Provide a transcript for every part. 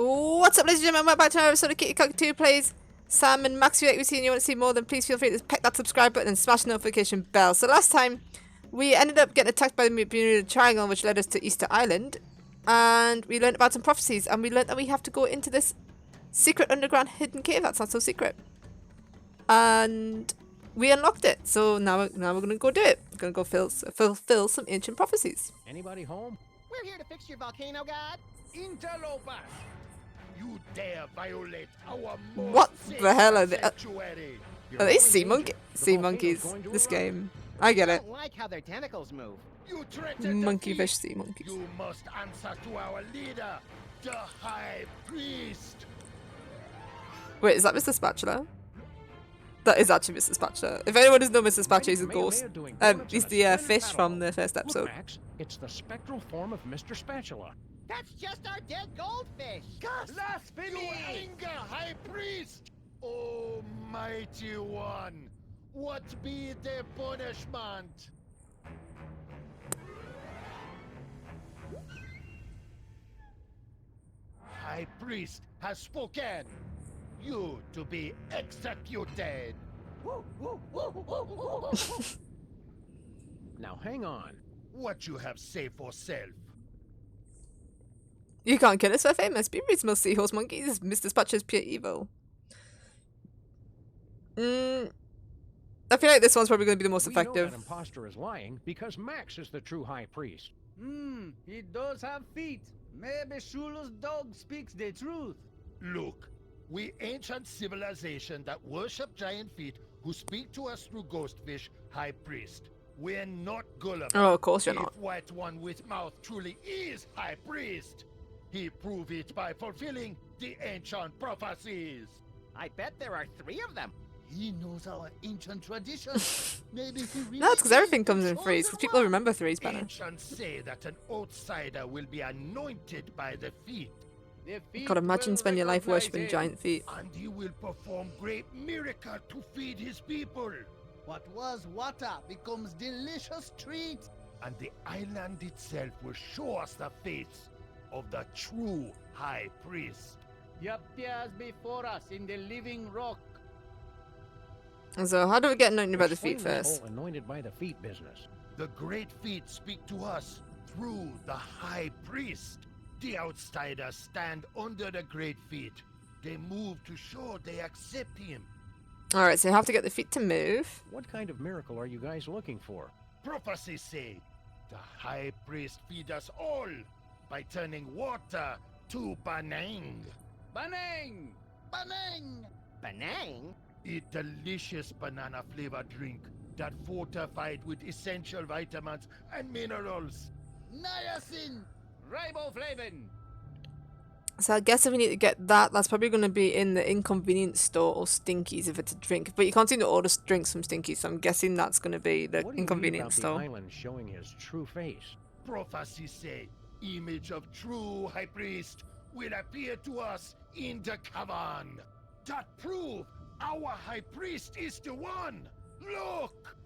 What's up, ladies and gentlemen? Welcome back to another episode of Kitty Cockatoo Plays Sam and Max. If you like what you see and you want to see more, then please feel free to peck that subscribe button and smash the notification bell. So last time, we ended up getting attacked by the Bermuda Triangle, which led us to Easter Island. And we learned about some prophecies, and we learned that we have to go into this secret underground hidden cave that's not so secret. And we unlocked it, so now we're gonna go do it. We're gonna go fulfill some ancient prophecies. Anybody home? We're here to fix your volcano, God. Interlopers! You dare violate our What the hell are they? sanctuary! Are they sea monkeys? This game. I get I it. don't like how their tentacles move. You threaten Monkey defeat. fish sea monkeys. You must answer to our leader, the High Priest. Wait, is that Mr. Spatula? That is actually Mr. Spatula. If anyone doesn't know Mr. Spatula, he's a ghost. He's the fish from the first Look, episode. Max, it's the spectral form of Mr. Spatula. That's just our dead goldfish. Blasphemy! You anger, High Priest! Almighty One, what be the punishment? High Priest has spoken. You to be executed. Now hang on. What you have say for self? You can't kill us, we're famous. Be reasonable, seahorse monkeys. Mr. Spatula's pure evil. I feel like this one's probably going to be the most We know effective. that imposter is lying because Max is the true high priest. He does have feet. Maybe Shula's dog speaks the truth. Look, we ancient civilization that worship giant feet who speak to us through ghostfish, High Priest. We're not gullible. Oh, of course you're if not. White One with mouth truly is High Priest, he prove it by fulfilling the ancient prophecies. I bet there are 3 of them. He knows our ancient traditions. Maybe he really No, it's because is everything the comes in threes, because chosen people one. remember threes better. Ancients say that an outsider will be anointed by the feet, The feet God, imagine will spending your life recognize worshipping him. giant feet. and he will perform great miracle to feed his people. What was water becomes delicious treat. And the island itself will show us the face of the true High Priest. He appears before us in the living rock. So how do we get anointed by the Explain feet this first? whole anointed by the feet business. The great feet speak to us through the High Priest. The outsiders stand under the great feet. They move to show they accept him. Alright, so you have to get the feet to move. What kind of miracle are you guys looking for? Prophecies say the High Priest feed us all by turning water to banang. Banang! Banang! Banang? A delicious banana flavored drink that fortified with essential vitamins and minerals. Niacin! Riboflavin! So I guess if we need to get that, that's probably going to be in the inconvenience store or Stinkies if it's a drink. But you can't seem to order drinks from Stinkies, so I'm guessing that's going to be the What do you mean inconvenience about store. the island showing his true face? Prophecies say image of true High Priest will appear to us in the cavern. That prove our High Priest is the one. Look!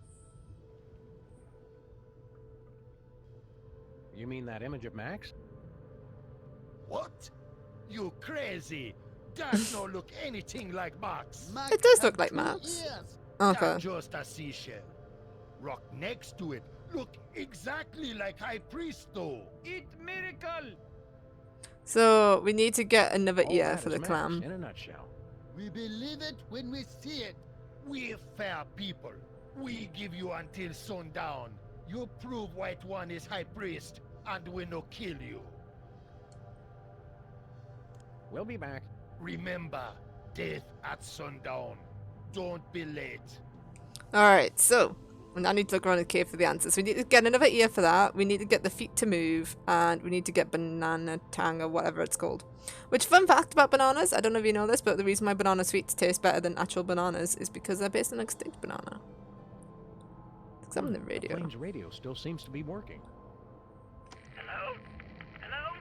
You mean that image of Max? What? You crazy? That no look anything like Max. Max It does has look like 2 Max. ears. Okay. That's just a seashell. Rock next to it look exactly like High Priest though. It miracle! So we need to get another All ear that for is the Max clam. in a nutshell. We believe it when we see it. We're fair people. We give you until sundown. You prove White One is High Priest, and we no kill you. We'll be back. Remember, death at sundown. Don't be late. Alright, so we now need to look around the cave for the answers. We need to get another ear for that. We need to get the feet to move. And we need to get banana tang or whatever it's called. Which, fun fact about bananas, I don't know if you know this, but the reason why banana sweets taste better than actual bananas is because they're based on extinct banana. Examine the The radio. plane's radio still seems to be working. Hello? Hello?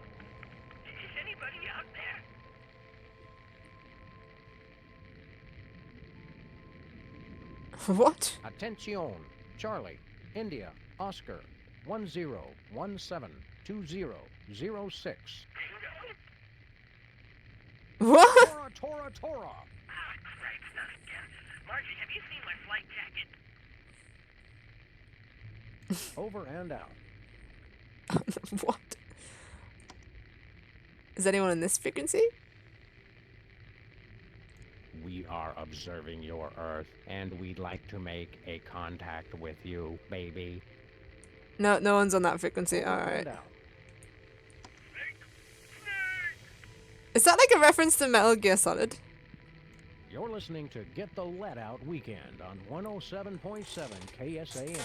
Is anybody out there? What? Attention! Charlie, India, Oscar, 10172006. Tora. Ah, Christ, not again. Margie, have you seen my flight jacket? Over and out. What? Is anyone in this frequency? We are observing your Earth, and we'd like to make a contact with you, baby. No, no one's on that frequency. Over Alright. and out. Is that like a reference to Metal Gear Solid? You're listening to Get the Let Out Weekend on 107.7 KSAM.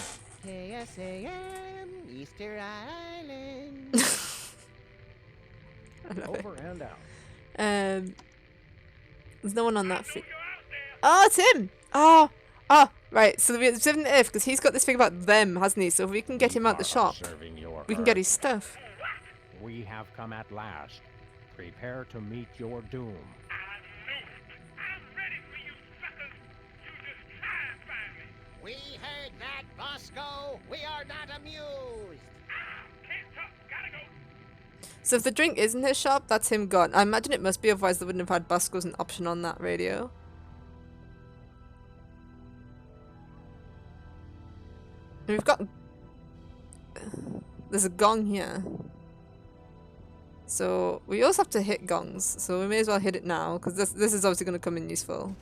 KSAM, Easter Island. I love it. Over and out. There's no one on that Don't free. go out there. Oh, it's him! Oh, right. So we're observing the If because he's got this thing about them, hasn't he? So if we can get him out the shop, Observing your we can get Earth. his stuff. We have come at last. Prepare to meet your doom. I knew it. I'm ready for you suckers to just try and find me. We heard that, Bosco. We are not amused. Ah, can't talk. Gotta go. So if the drink is in his shop, that's him gone. I imagine it must be, otherwise they wouldn't have had Busco as an option on that radio. And we've got... There's a gong here. So we also have to hit gongs. So we may as well hit it now, because this is obviously going to come in useful.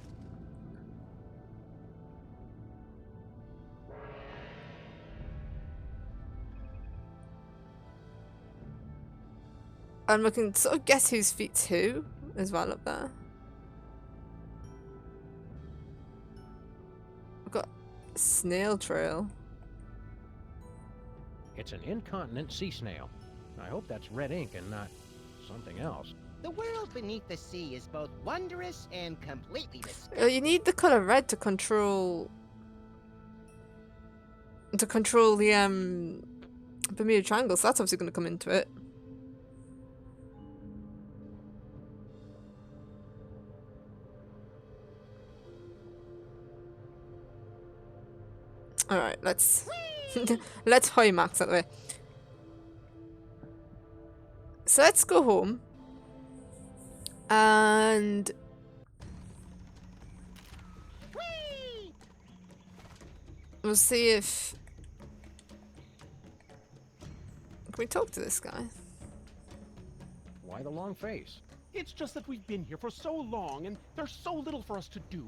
And we can sort of guess whose feet's who as well up there. We've got a snail trail. It's an incontinent sea snail. I hope that's red ink and not something else. The world beneath the sea is both wondrous and completely disgusting. You need the color red to control the Bermuda Triangle, so that's obviously going to come into it. Alright, let's let's hoy Max that way. So let's go home and Whee! we'll see if can we talk to this guy. Why the long face? It's just that we've been here for so long, and there's so little for us to do.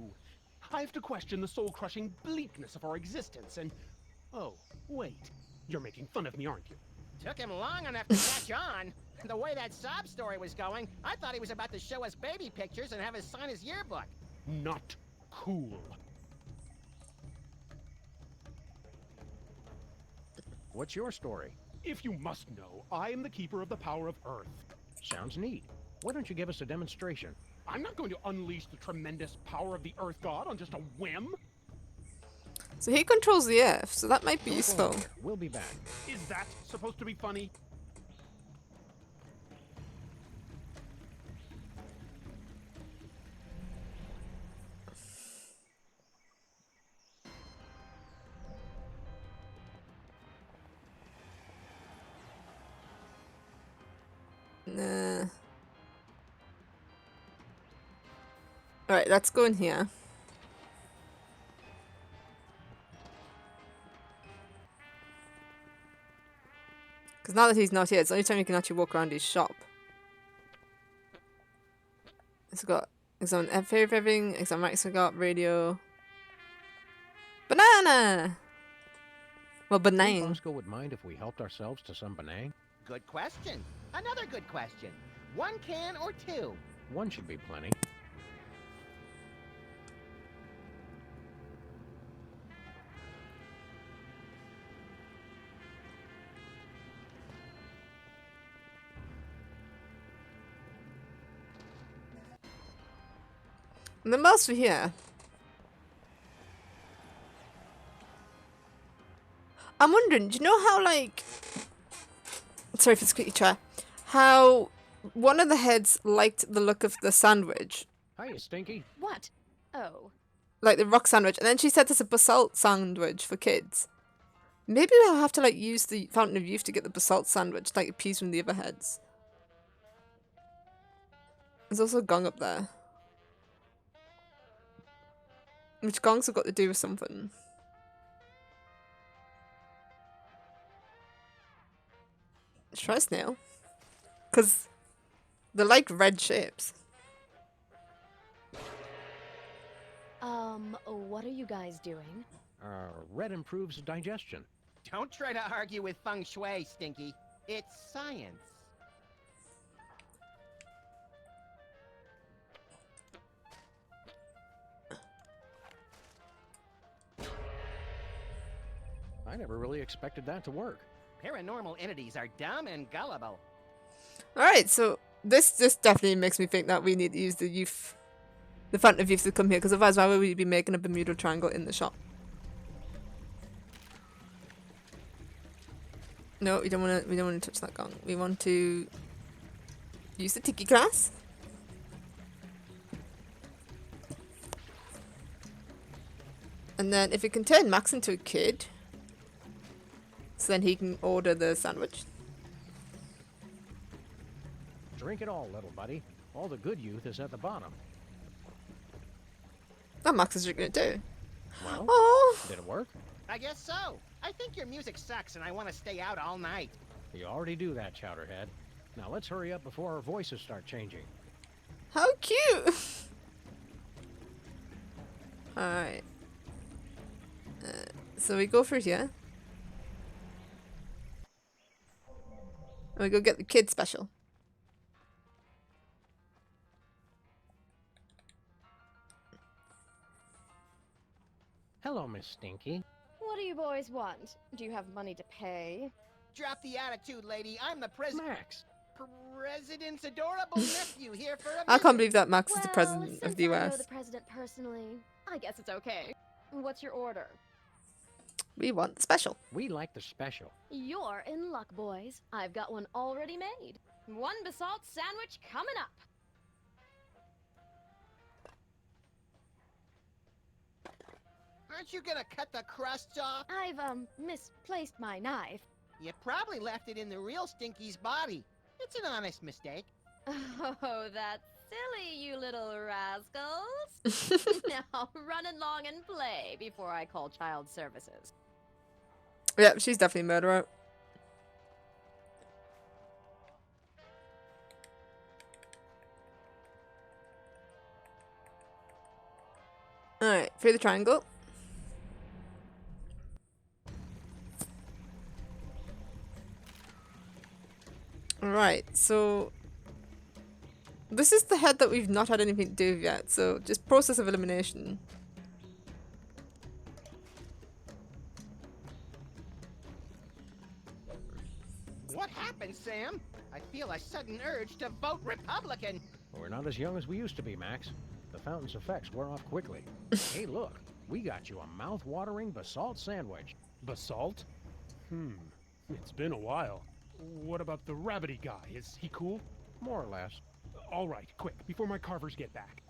I have to question the soul-crushing bleakness of our existence, and... Oh, wait. You're making fun of me, aren't you? Took him long enough to catch on. The way that sob story was going, I thought he was about to show us baby pictures and have us sign his yearbook. Not cool. What's your story? If you must know, I am the keeper of the power of Earth. Sounds neat. Why don't you give us a demonstration? I'm not going to unleash the tremendous power of the Earth God on just a whim. So he controls the Earth, so that might be Don't go useful. anywhere. We'll be back. Is that supposed to be funny? Nah. Alright, let's go in here. Because now that he's not here, it's the only time you can actually walk around his shop. It's got examine everything, examine Max got radio. Banana! Well, Think benign. Bosco would mind if we helped ourselves to some Benang? Good question. Another good question. One can or two? One should be plenty. And then what else we here? I'm wondering, do you know how, like... Sorry for the squeaky chair. How one of the heads liked the look of the sandwich. Hiya, Stinky. What? Oh. Like the rock sandwich. And then she said there's a basalt sandwich for kids. Maybe we'll have to, like, use the Fountain of Youth to get the basalt sandwich, like a piece from the other heads. There's also a gong up there. Which gongs have got to do with something. Let's try snail. Because they're like red shapes. What are you guys doing? Red improves digestion. Don't try to argue with feng shui, Stinky. It's science. I never really expected that to work. Paranormal entities are dumb and gullible. Alright, so this definitely makes me think that we need to use the Phantom Youth to come here, because otherwise why would we be making a Bermuda Triangle in the shop? No, we don't want to touch that gong. We want to use the tiki glass. And then if we can turn Max into a kid, so then he can order the sandwich. Drink it all, little buddy. All the good youth is at the bottom. Oh, Max is drinking it too. Well, Oh, did it work? I guess so. I think your music sucks and I want to stay out all night. You already do that, Chowderhead. Now let's hurry up before our voices start changing. how cute! Alright. So we go through here. And we go get the kid special. Hello, Miss Stinky. What do you boys want? Do you have money to pay? Drop the attitude, lady. I'm the Max. president's adorable nephew here for a I can't visit. believe that Max is the Well, president of since the I know US. the president personally, I guess it's okay. What's your order? We want the special. We like the special. You're in luck, boys. I've got one already made. One basalt sandwich coming up. Aren't you gonna cut the crusts off? I've, misplaced my knife. You probably left it in the real Stinky's body. It's an honest mistake. Oh, that's silly, you little rascals. Now, run along and play before I call child services. Yep, she's definitely a murderer. Alright, through the triangle. Right, so this is the head that we've not had anything to do with yet, so just process of elimination. What happened, Sam? I feel a sudden urge to vote Republican. We're not as young as we used to be, Max. The fountain's effects wear off quickly. Hey, look. We got you a mouth-watering basalt sandwich. Basalt? It's been a while. What about the rabbity guy? Is he cool? More or less. All right, quick, before my carvers get back.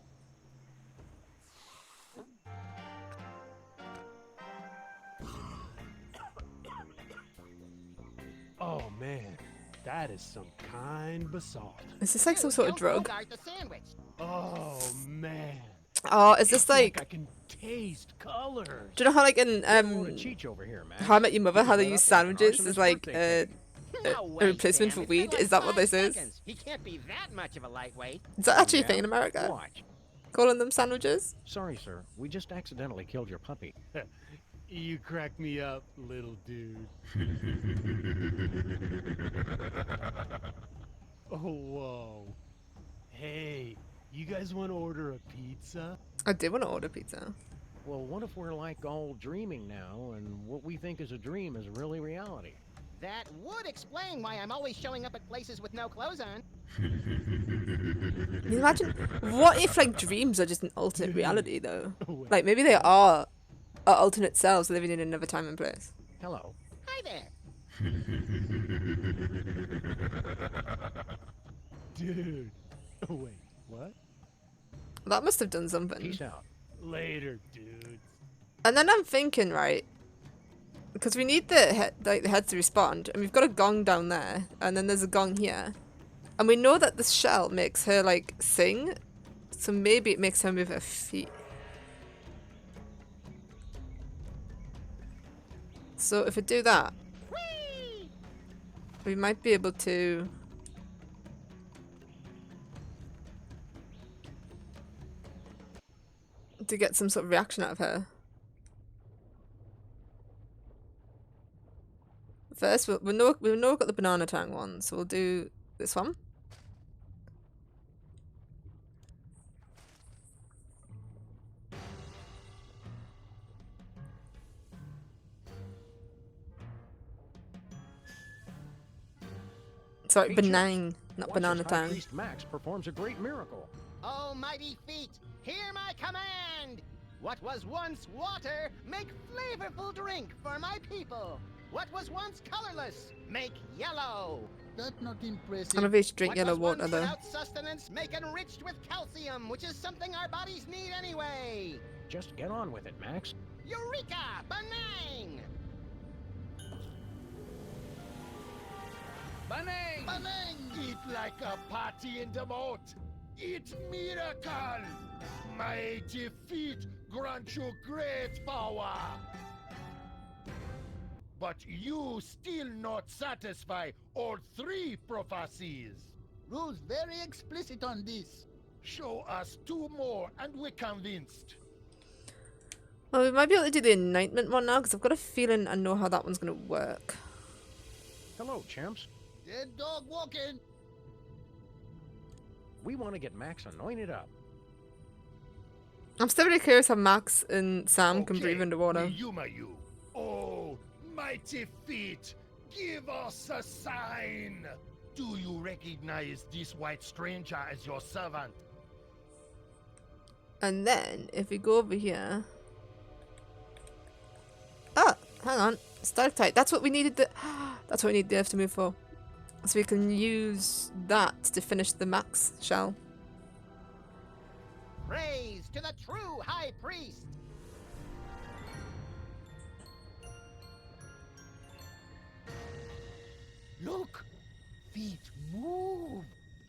Oh man, that is some kind basalt. Is this like some sort of drug? Bogart the sandwich. Oh man. Oh, is this I like... can taste colors. Do you know how like in Order Cheech over here, Max. How I Met Your Mother, how they Put use that up like an sandwiches Arsonist as like birthday a cake. No way, replacement Sam. for It's been weed? like Is that what 5 this is? seconds. He can't be that much of a lightweight. Is that actually a Yeah? thing in America? Watch. Calling them sandwiches? Sorry, sir. We just accidentally killed your puppy. You crack me up, little dude. Oh, whoa. Hey, you guys want to order a pizza? I did want to order pizza. Well, what if we're like all dreaming now, and what we think is a dream is really reality? That would explain why I'm always showing up at places with no clothes on. Can you imagine? What if like dreams are just an alternate reality though? Wait. Like maybe they are our alternate selves living in another time and place. Hello. Hi there. Dude. Wait, what? That must have done something. Peace out. Later, dude. And then I'm thinking, right? Because we need the head to respond, and we've got a gong down there, and then there's a gong here, and we know that the shell makes her like sing, so maybe it makes her move her feet. So if we do that, Whee! we might be able to get some sort of reaction out of her. First, we know we've got the banana tank one, so we'll do this one. Sorry, Hey, benign, not Watch banana as High tank. Priest Max performs a great miracle. Oh, mighty feet, hear my command! What was once water, make flavorful drink for my people. What was once colorless, make yellow. That's not None impressive. of each drink What yellow was water once though. without sustenance, make enriched with calcium, which is something our bodies need anyway. Just get on with it, Max. Eureka! Banang! Banang! Banang! Eat like a party in the moat. It's miracle. Mighty feet grant you great power. But you still not satisfy all three prophecies. Rules very explicit on this. Show us two more and we're convinced. Well, we might be able to do the anointment one now, because I've got a feeling I know how that one's going to work. Hello, champs. Dead dog walking. We want to get Max anointed up. I'm still really curious how Max and Sam can breathe underwater. we humor you. Oh, mighty feet, give us a sign. Do you recognize this white stranger as your servant? And then, if we go over here... Oh, hang on. Stalactite. That's what we needed the... That's what we need the earth to move for. So we can use that to finish the Max shell. Praise to the true high priest. Look, feet move.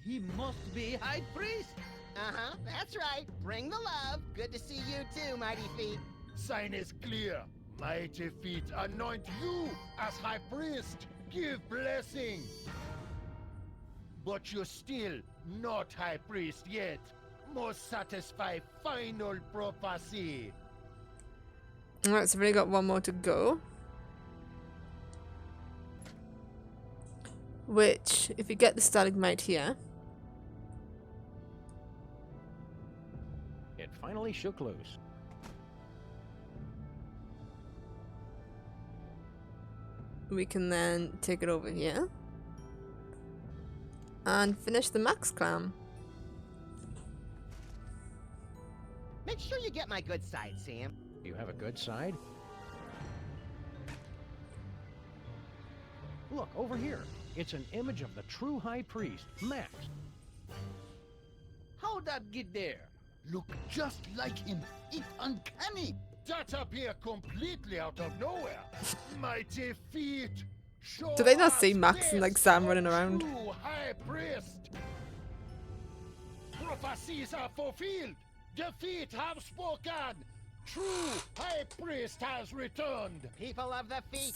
He must be high priest. Uh-huh, that's right. Bring the love. Good to see you too, mighty feet. Sign is clear. Mighty feet anoint you as high priest. Give blessing. But you're still not high priest yet. Must satisfy final prophecy. Alright, so we've only got one more to go. Which, if you get the stalagmite here... It finally shook loose. we can then take it over here. And finish the Max clam. Make sure you get my good side, Sam. You have a good side? Look, over here. It's an image of the true high priest, Max. How'd that get there? Look just like him. It's uncanny. That appear completely out of nowhere. Mighty feet. Show Do they not us see Max and, like, this Sam running around? true high priest. Prophecies are fulfilled. The feet have spoken. True high priest has returned. People of the feet,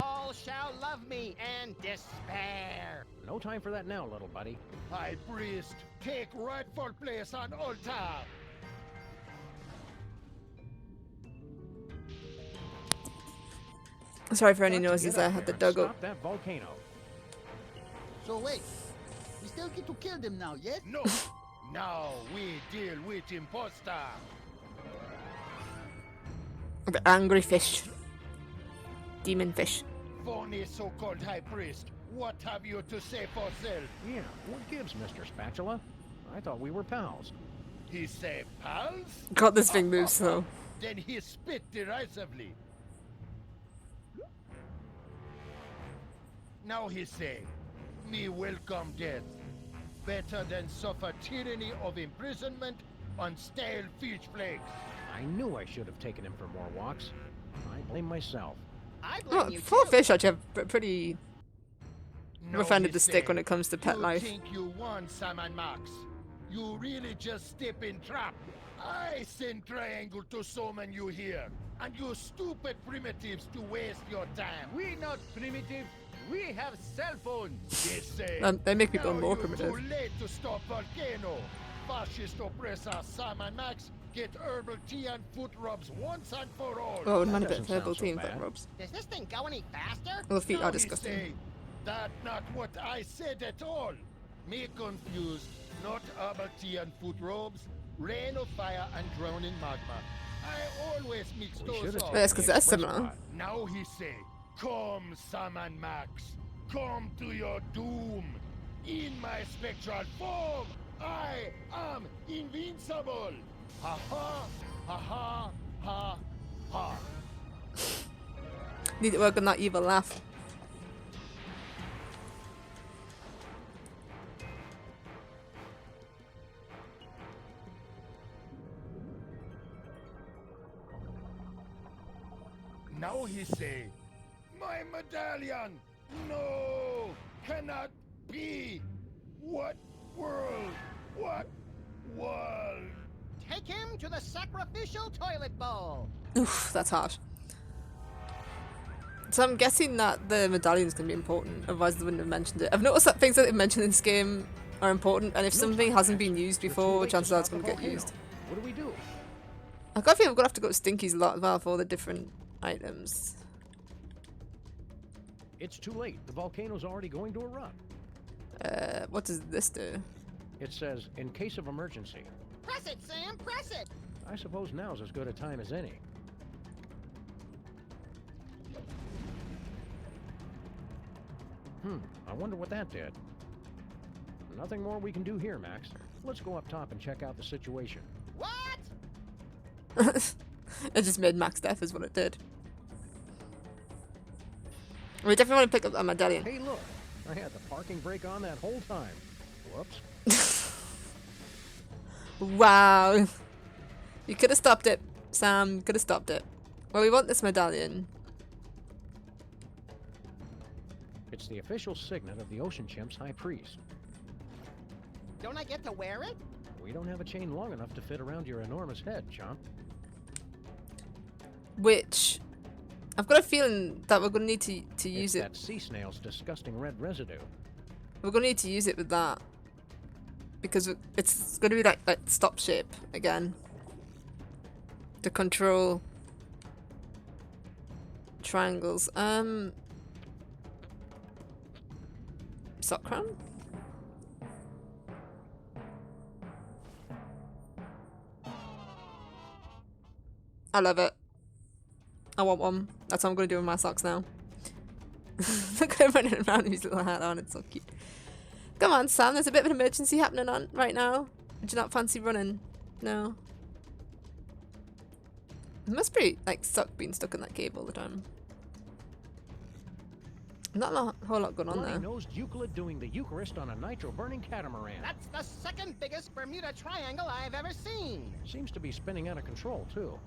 all shall love me and despair. No time for that now, little buddy. High priest, take rightful place on altar. Sorry for any Got to noises get I up had the there and dog up. Stop that volcano. So wait, we still get to kill them now, yes? No. Now we deal with imposter. The angry fish. Demon fish. Phony so-called high priest. What have you to say for self? Yeah, what gives, Mr. Spatula? I thought we were pals. He say pals? God, this thing moves slow. Then he spit derisively. Now he say, me welcome death. Better than suffer tyranny of imprisonment on stale fish flakes. I knew I should have taken him for more walks. I blame myself. I blame Oh, you full too. fish actually have pretty Now rough end he of the stick say, when it comes to pet you life. think you won, Sam and Max? You really just step in trap. I send Triangle to summon you here, and you stupid primitives to waste your time. We not primitive. We have cell phones. They say. They make people now more you're primitive. too late to stop Volcano. Fascist oppressor Sam and Max get herbal tea and foot rubs once and for all. Oh, man, a bit doesn't of herbal sound so tea and bad. foot rubs. Does this thing go any faster? Well, feet Now are he disgusting. say, that not what I said at all. Me confused, not herbal tea and foot robes, rain of fire and drowning magma. I always mix We those should have up. taken Yes, 'cause the that's express similar. route. Now he say, come Sam and Max, come to your doom. In my spectral form, I am invincible. Ha ha, ha ha, ha ha. Need to work on that evil laugh. Now he say, my medallion, no, cannot be. What world? What world? Take him to the sacrificial toilet bowl. Oof, that's harsh. So I'm guessing that the medallion's going to be important, otherwise they wouldn't have mentioned it. I've noticed that things that they've mentioned in this game are important, and if something hasn't been used We're too before, late to chances are it's stop going the to get volcano. used. What do we do? I've got a feeling we're going to have to go to Stinky's a lot as well for all the different items. It's too late. The volcano's already going to erupt. What does this do? It says, in case of emergency. Press it, Sam, press it. I suppose now's as good a time as any. I wonder what that did. Nothing more we can do here, Max. Let's go up top and check out the situation. What? It just made Max deaf is what it did. We definitely want to pick up that medallion. Hey, look! I had the parking brake on that whole time. Whoops. Wow. You could have stopped it, Sam. Could have stopped it. Well, we want this medallion. It's the official signet of the Ocean Chimp's High Priest. Don't I get to wear it? We don't have a chain long enough to fit around your enormous head, Chomp. Which, I've got a feeling that we're going to need to use It's it. that sea snail's disgusting red residue. We're going to need to use it with that. Because it's going to be like stop shape again. To control triangles. Sock crown? I love it. I want one. That's what I'm going to do with my socks now. Look at him running around with his little hat on. It's so cute. Come on, Sam. There's a bit of an emergency happening on right now. Would you not fancy running? No. It must be like being stuck in that cave all the time. Not a whole lot going on there. Nosed Euclid doing the Eucharist on a nitro-burning catamaran. That's the second biggest Bermuda Triangle I've ever seen. Seems to be spinning out of control, too.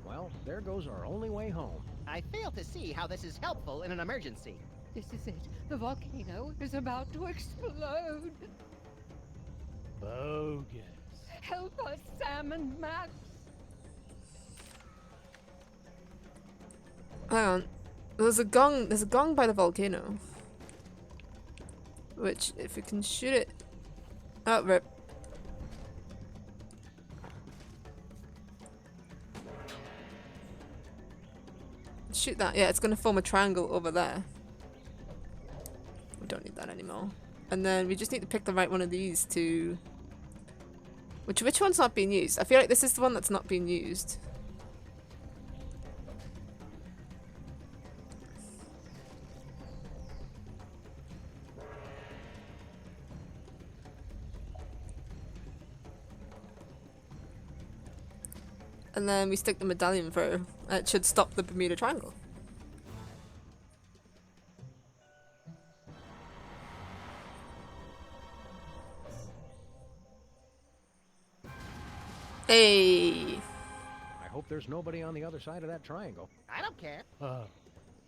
Well, there goes our only way home. I fail to see how this is helpful in an emergency. This is it. The volcano is about to explode. Bogus. Help us, Sam and Max. Hang on. There's a gong by the volcano. Which, if we can shoot it... Oh, rip. Shoot that. Yeah, it's going to form a triangle over there. We don't need that anymore. And then we just need to pick the right one of these to... Which one's not being used? I feel like this is the one that's not being used. And then we stick the medallion through. It should stop the Bermuda Triangle. Hey! I hope there's nobody on the other side of that triangle. I don't care.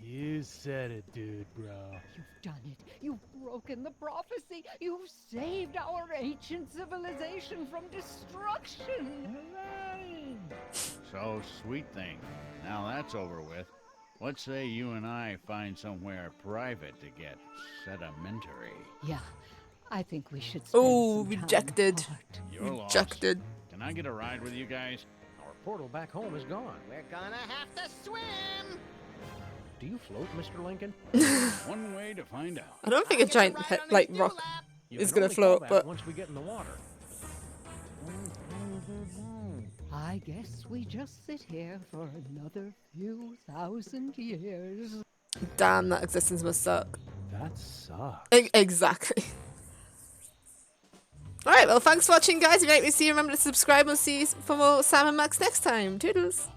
You said it, dude, bro. You've done it. You've broken the prophecy. You've saved our ancient civilization from destruction. So, sweet thing. Now that's over with. What say you and I find somewhere private to get sedimentary? Yeah, I think we should spend Oh, some time rejected. apart. You're lost. Rejected. Can I get a ride with you guys? Our portal back home is gone. We're gonna have to swim. Do you float, Mr. Lincoln? One way to find out. I don't think a I'll get giant right on this like dewlap. rock You is can gonna only float, call that but once we get in the water. I guess we just sit here for another few thousand years. damn, that existence must suck. That sucks. Exactly. Alright, well, thanks for watching, guys. If you like what you see, remember to subscribe. We'll see you for more Sam and Max next time. Toodles.